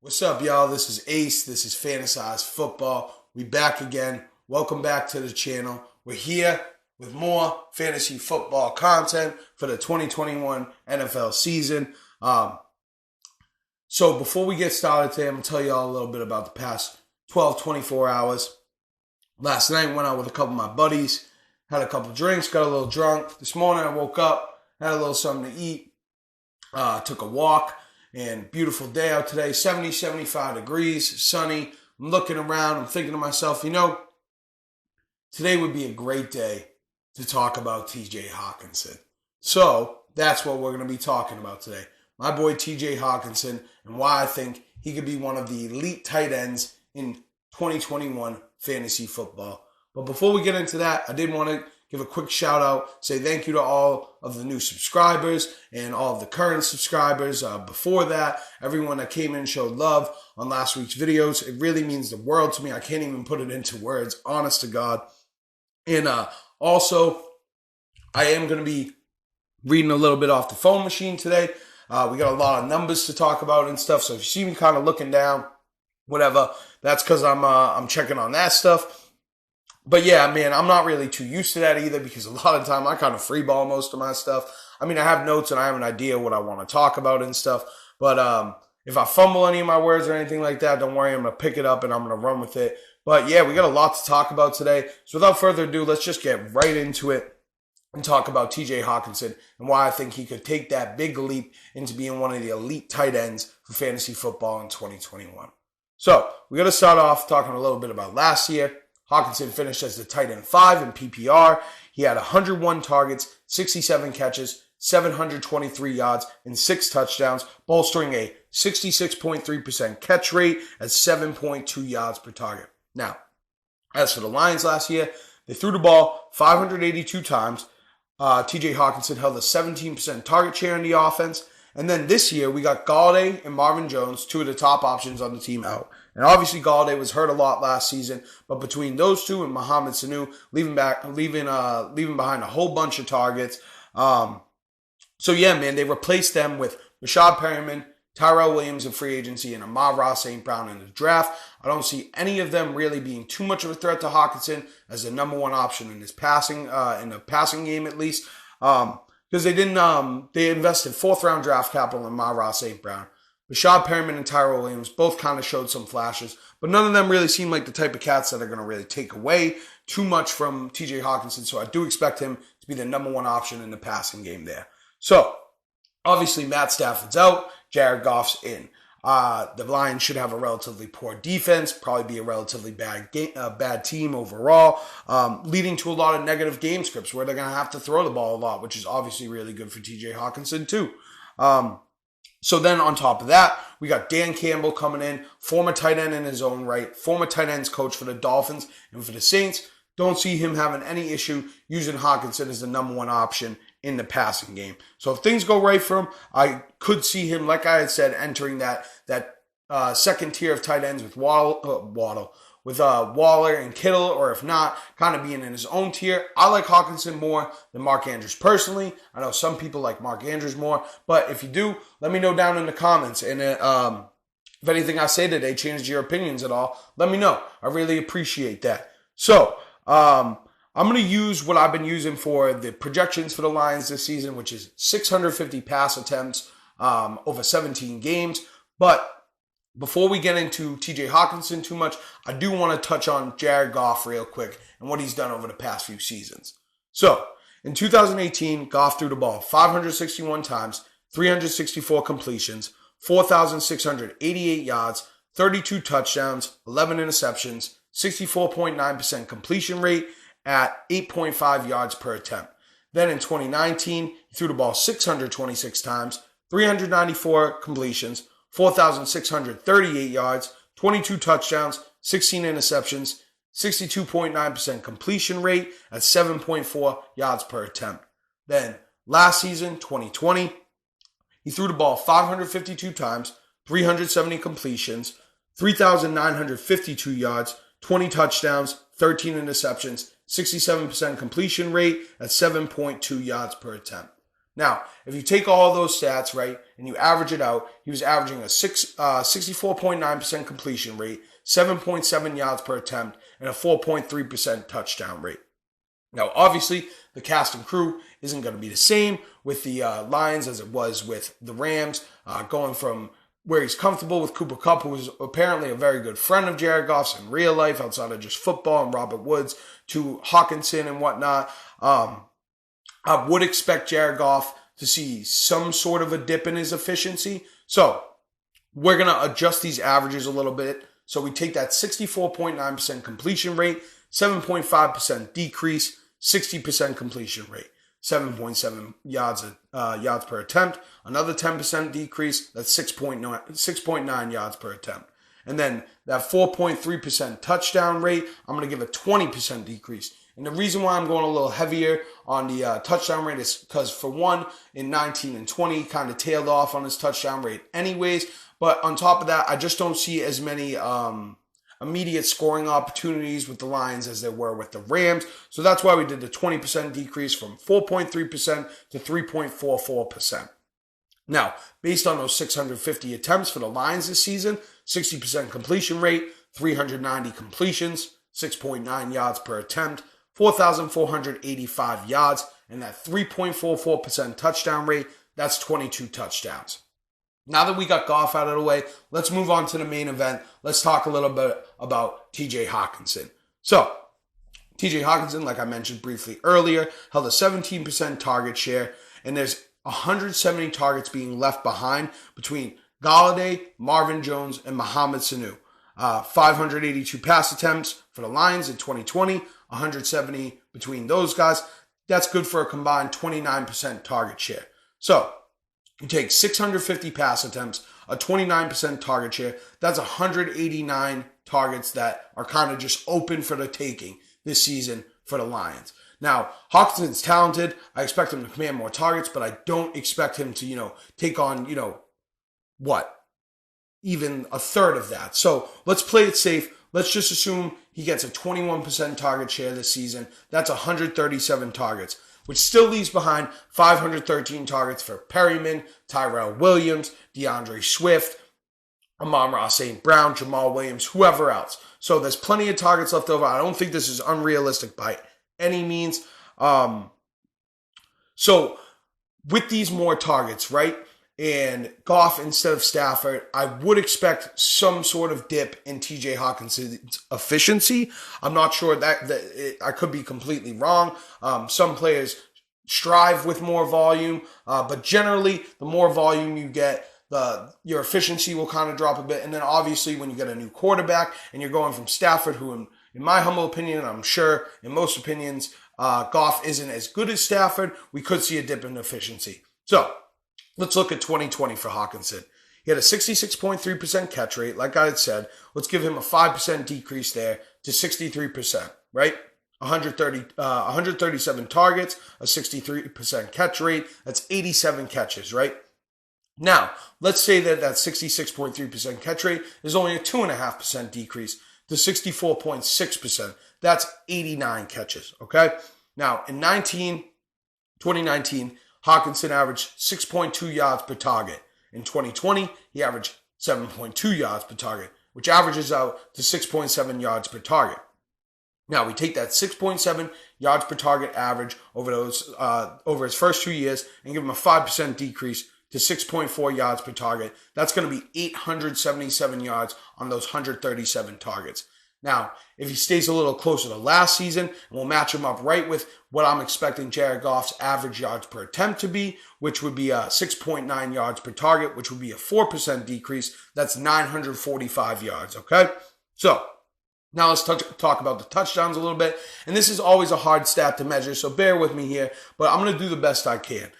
What's up, y'all? This is Ace. This is Fantasized Football. We back again. Welcome back to the channel. We're here with more fantasy football content for the 2021 NFL season. So before we get started today, I'm going to tell y'all a little bit about the past 12, 24 hours. Last night, went out with a couple of my buddies, had a couple drinks, got a little drunk. This morning, I woke up, had a little something to eat, took a walk. And beautiful day out today, 70, 75 degrees, sunny. I'm looking around, I'm thinking to myself, today would be a great day to talk about TJ Hockenson. So that's what we're going to be talking about today. My boy TJ Hockenson and why I think he could be one of the elite tight ends in 2021 fantasy football. But before we get into that, I did want to give a quick shout out, say thank you to all of the new subscribers and all of the current subscribers. Before that, everyone that came in and showed love on last week's videos. It really means the world to me. I can't even put it into words, honest to God. And also, I am going to be reading a little bit off the phone machine today. We got a lot of numbers to talk about and stuff. So if you see me kind of looking down, whatever, that's because I'm checking on that stuff. But yeah, man, I'm not really too used to that either because a lot of the time I kind of freeball most of my stuff. I mean, I have notes and I have an idea what I want to talk about and stuff. But if I fumble any of my words or anything like that, don't worry, I'm going to pick it up and I'm going to run with it. But yeah, we got a lot to talk about today. So without further ado, let's just get right into it and talk about TJ Hockenson and why I think he could take that big leap into being one of the elite tight ends for fantasy football in 2021. So we got to start off talking a little bit about last year. Hockenson finished as the tight end 5 in PPR. He had 101 targets, 67 catches, 723 yards, and 6 touchdowns, bolstering a 66.3% catch rate at 7.2 yards per target. Now, as for the Lions last year, they threw the ball 582 times. TJ Hockenson held a 17% target share in the offense. And then this year, we got Galladay and Marvin Jones, 2 of the top options on the team, out. And obviously, Galladay was hurt a lot last season, but between those two and Mohamed Sanu, leaving behind a whole bunch of targets. So yeah, man, they replaced them with Rashad Perriman, Tyrell Williams in free agency, and Amon-Ra St. Brown in the draft. I don't see any of them really being too much of a threat to Hockenson as the number one option in his passing, in the passing game at least. Because they invested 4th round draft capital in Amon-Ra St. Brown. Rashad Perriman and Tyrell Williams both kind of showed some flashes, but none of them really seem like the type of cats that are going to really take away too much from TJ Hockenson. So I do expect him to be the number one option in the passing game there. So obviously Matt Stafford's out, Jared Goff's in. The Lions should have a relatively poor defense, probably be a relatively bad team overall, leading to a lot of negative game scripts where they're going to have to throw the ball a lot, which is obviously really good for TJ Hockenson too. So then on top of that, we got Dan Campbell coming in, former tight end in his own right, former tight ends coach for the Dolphins and for the Saints. Don't see him having any issue using Hockenson as the number one option in the passing game. So if things go right for him, I could see him, like I had said, entering that second tier of tight ends with Waller and Kittle, or if not, kind of being in his own tier. I like Hockenson more than Mark Andrews personally. I know some people like Mark Andrews more, but if you do, let me know down in the comments. And if anything I say today changed your opinions at all, let me know. I really appreciate that. So I'm going to use what I've been using for the projections for the Lions this season, which is 650 pass attempts over 17 games. But before we get into TJ Hockenson too much, I do want to touch on Jared Goff real quick and what he's done over the past few seasons. So, in 2018, Goff threw the ball 561 times, 364 completions, 4,688 yards, 32 touchdowns, 11 interceptions, 64.9% completion rate at 8.5 yards per attempt. Then in 2019, he threw the ball 626 times, 394 completions, 4,638 yards, 22 touchdowns, 16 interceptions, 62.9% completion rate at 7.4 yards per attempt. Then last season, 2020, he threw the ball 552 times, 370 completions, 3,952 yards, 20 touchdowns, 13 interceptions, 67% completion rate at 7.2 yards per attempt. Now, if you take all those stats, right, and you average it out, he was averaging a 64.9% completion rate, 7.7 yards per attempt, and a 4.3% touchdown rate. Now, obviously, the cast and crew isn't going to be the same with the Lions as it was with the Rams, going from where he's comfortable with Cooper Kupp, who is apparently a very good friend of Jared Goff's in real life outside of just football, and Robert Woods, to Hockenson and whatnot. I would expect Jared Goff to see some sort of a dip in his efficiency. So we're going to adjust these averages a little bit. So we take that 64.9% completion rate, 7.5% decrease, 60% completion rate, 7.7 yards per attempt, another 10% decrease, that's 6.9 yards per attempt. And then that 4.3% touchdown rate, I'm going to give a 20% decrease. And the reason why I'm going a little heavier on the touchdown rate is because, for one, in 19 and 20, he kind of tailed off on his touchdown rate anyways. But on top of that, I just don't see as many immediate scoring opportunities with the Lions as there were with the Rams. So that's why we did the 20% decrease from 4.3% to 3.44%. Now, based on those 650 attempts for the Lions this season, 60% completion rate, 390 completions, 6.9 yards per attempt, 4,485 yards, and that 3.44% touchdown rate, that's 22 touchdowns. Now that we got Goff out of the way, let's move on to the main event. Let's talk a little bit about TJ Hockenson. So, TJ Hockenson, like I mentioned briefly earlier, held a 17% target share, and there's 170 targets being left behind between Golladay, Marvin Jones, and Mohamed Sanu. 582 pass attempts for the Lions in 2020, 170 between those guys. That's good for a combined 29% target share. So, you take 650 pass attempts, a 29% target share. That's 189 targets that are kind of just open for the taking this season for the Lions. Now, Hockenson's talented. I expect him to command more targets, but I don't expect him to, take on, even a third of that. So let's play it safe. Let's just assume he gets a 21% target share this season. That's 137 targets, which still leaves behind 513 targets for Perryman, Tyrell Williams, DeAndre Swift, Amon-Ra St. Brown, Jamal Williams, whoever else. So there's plenty of targets left over. I don't think this is unrealistic by any means. So with these more targets, right, and Goff instead of Stafford, I would expect some sort of dip in TJ Hockenson's efficiency. I'm not sure that I could be completely wrong. Some players strive with more volume, but generally, the more volume you get, your efficiency will kind of drop a bit. And then obviously, when you get a new quarterback and you're going from Stafford, who in my humble opinion, and I'm sure in most opinions, Goff isn't as good as Stafford, we could see a dip in efficiency. So let's look at 2020 for Hockenson. He had a 66.3% catch rate. Like I had said, let's give him a 5% decrease there to 63%, right? 137 targets, a 63% catch rate. That's 87 catches, right? Now, let's say that 66.3% catch rate is only a 2.5% decrease to 64.6%. That's 89 catches, okay? Now, in 2019, Hockenson averaged 6.2 yards per target. In 2020, he averaged 7.2 yards per target, which averages out to 6.7 yards per target. Now, we take that 6.7 yards per target average over his first 2 years and give him a 5% decrease to 6.4 yards per target. That's going to be 877 yards on those 137 targets. Now, if he stays a little closer to last season, and we'll match him up right with what I'm expecting Jared Goff's average yards per attempt to be, which would be 6.9 yards per target, which would be a 4% decrease. That's 945 yards, okay? So, now let's talk about the touchdowns a little bit. And this is always a hard stat to measure, so bear with me here, but I'm going to do the best I can.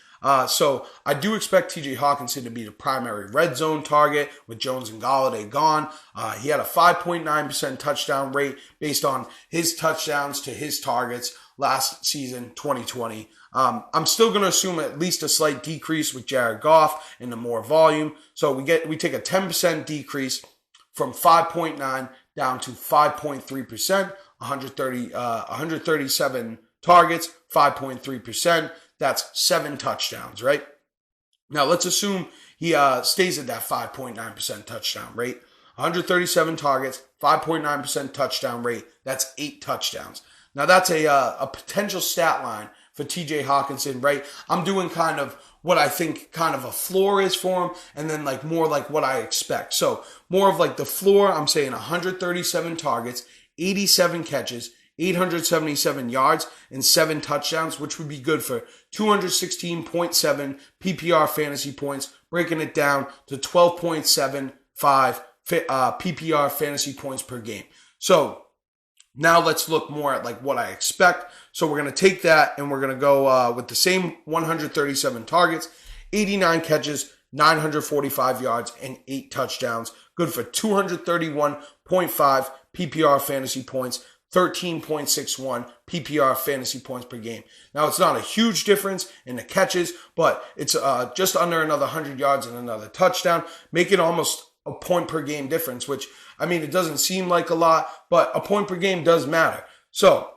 So I do expect TJ Hockenson to be the primary red zone target with Jones and Golladay gone. He had a 5.9% touchdown rate based on his touchdowns to his targets last season, 2020. I'm still going to assume at least a slight decrease with Jared Goff and the more volume. So we take a 10% decrease from 5.9 down to 5.3%, 137 targets, 5.3%. That's 7 touchdowns, right? Now, let's assume he stays at that 5.9% touchdown rate. 137 targets, 5.9% touchdown rate. That's 8 touchdowns. Now, that's a potential stat line for TJ Hockenson, right? I'm doing kind of what I think kind of a floor is for him, and then like more like what I expect. So more of like the floor, I'm saying 137 targets, 87 catches, 877 yards, and 7 touchdowns, which would be good for 216.7 PPR fantasy points, breaking it down to 12.75 PPR fantasy points per game. So now let's look more at like what I expect. So we're going to take that and we're going to go with the same 137 targets, 89 catches, 945 yards, and 8 touchdowns. Good for 231.5 PPR fantasy points, 13.61 PPR fantasy points per game. Now, it's not a huge difference in the catches, but it's just under another 100 yards and another touchdown, making almost a point per game difference, which, I mean, it doesn't seem like a lot, but a point per game does matter. So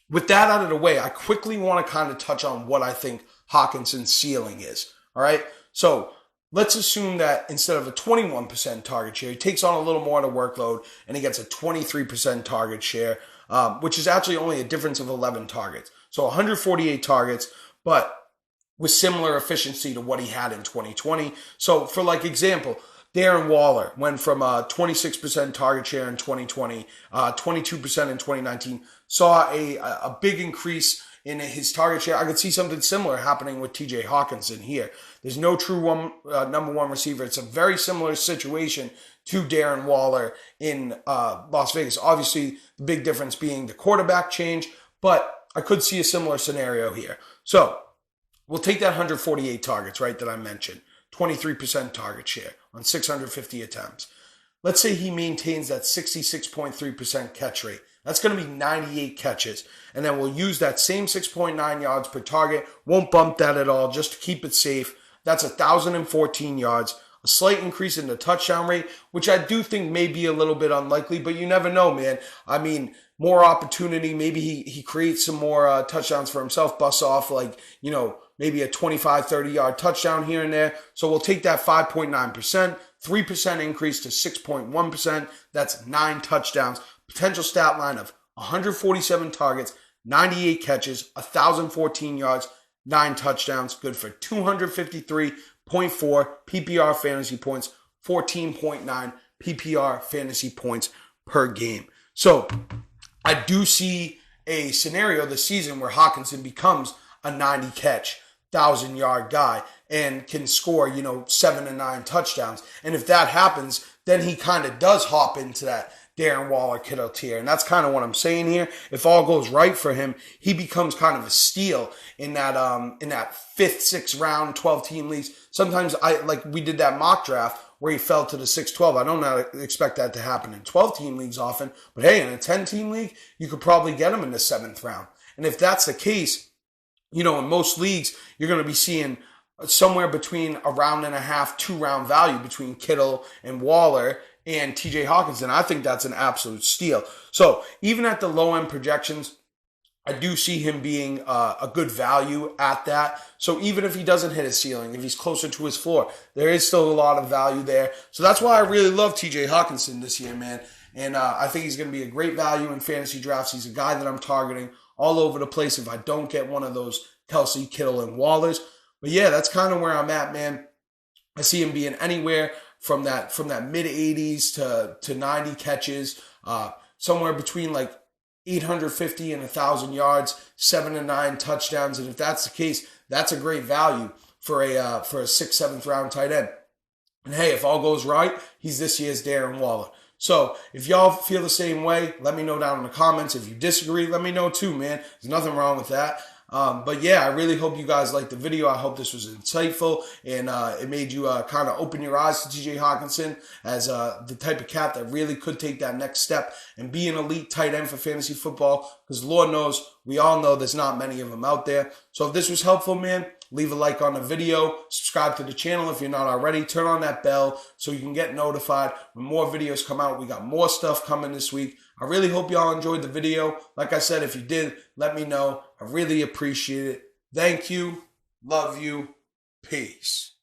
with that out of the way, I quickly want to kind of touch on what I think Hockenson's ceiling is. All right. So let's assume that instead of a 21% target share, he takes on a little more of the workload and he gets a 23% target share, which is actually only a difference of 11 targets. So 148 targets, but with similar efficiency to what he had in 2020. So for like example, Darren Waller went from a 26% target share in 2020, 22% in 2019, saw a big increase in his target share. I could see something similar happening with TJ Hockenson here. There's no true number one receiver. It's a very similar situation to Darren Waller in Las Vegas. Obviously, the big difference being the quarterback change, but I could see a similar scenario here. So we'll take that 148 targets, right, that I mentioned. 23% target share on 650 attempts. Let's say he maintains that 66.3% catch rate. That's going to be 98 catches. And then we'll use that same 6.9 yards per target. Won't bump that at all, just to keep it safe. That's 1,014 yards. A slight increase in the touchdown rate, which I do think may be a little bit unlikely, but you never know, man. I mean, more opportunity. Maybe he creates some more touchdowns for himself, busts off like, maybe a 25, 30-yard touchdown here and there. So we'll take that 5.9%, 3% increase to 6.1%. That's 9 touchdowns. Potential stat line of 147 targets, 98 catches, 1,014 yards, 9 touchdowns. Good for 253.4 PPR fantasy points, 14.9 PPR fantasy points per game. So I do see a scenario this season where Hockenson becomes a 90-catch, 1,000-yard guy and can score, 7 to 9 touchdowns. And if that happens, then he kind of does hop into that Darren Waller Kittle tier. And that's kind of what I'm saying here. If all goes right for him, he becomes kind of a steal in that 5th, 6th round, 12-team leagues. Sometimes we did that mock draft where he fell to the 6-12. I don't expect that to happen in 12-team leagues often, but hey, in a 10-team league, you could probably get him in the 7th round. And if that's the case, in most leagues, you're going to be seeing somewhere between a round and a half, 2-round value between Kittle and Waller and TJ Hockenson. I think that's an absolute steal. So even at the low end projections, I do see him being a good value at that. So even if he doesn't hit his ceiling, if he's closer to his floor, there is still a lot of value there. So that's why I really love TJ Hockenson this year, man. And I think he's going to be a great value in fantasy drafts. He's a guy that I'm targeting all over the place if I don't get one of those Kelsey, Kittle, and Wallers. But yeah, that's kind of where I'm at, man. I see him being anywhere from that mid-80s to 90 catches, somewhere between like 850 and 1,000 yards, 7 to 9 touchdowns. And if that's the case, that's a great value for a 6th, 7th round tight end. And hey, if all goes right, he's this year's Darren Waller. So if y'all feel the same way, let me know down in the comments. If you disagree, let me know too, man. There's nothing wrong with that. But yeah, I really hope you guys liked the video. I hope this was insightful and it made you kind of open your eyes to TJ Hockenson as the type of cat that really could take that next step and be an elite tight end for fantasy football. Because Lord knows, we all know there's not many of them out there. So if this was helpful, man, leave a like on the video, subscribe to the channel if you're not already, turn on that bell so you can get notified when more videos come out. We got more stuff coming this week. I really hope y'all enjoyed the video. Like I said, if you did, let me know. I really appreciate it. Thank you. Love you. Peace.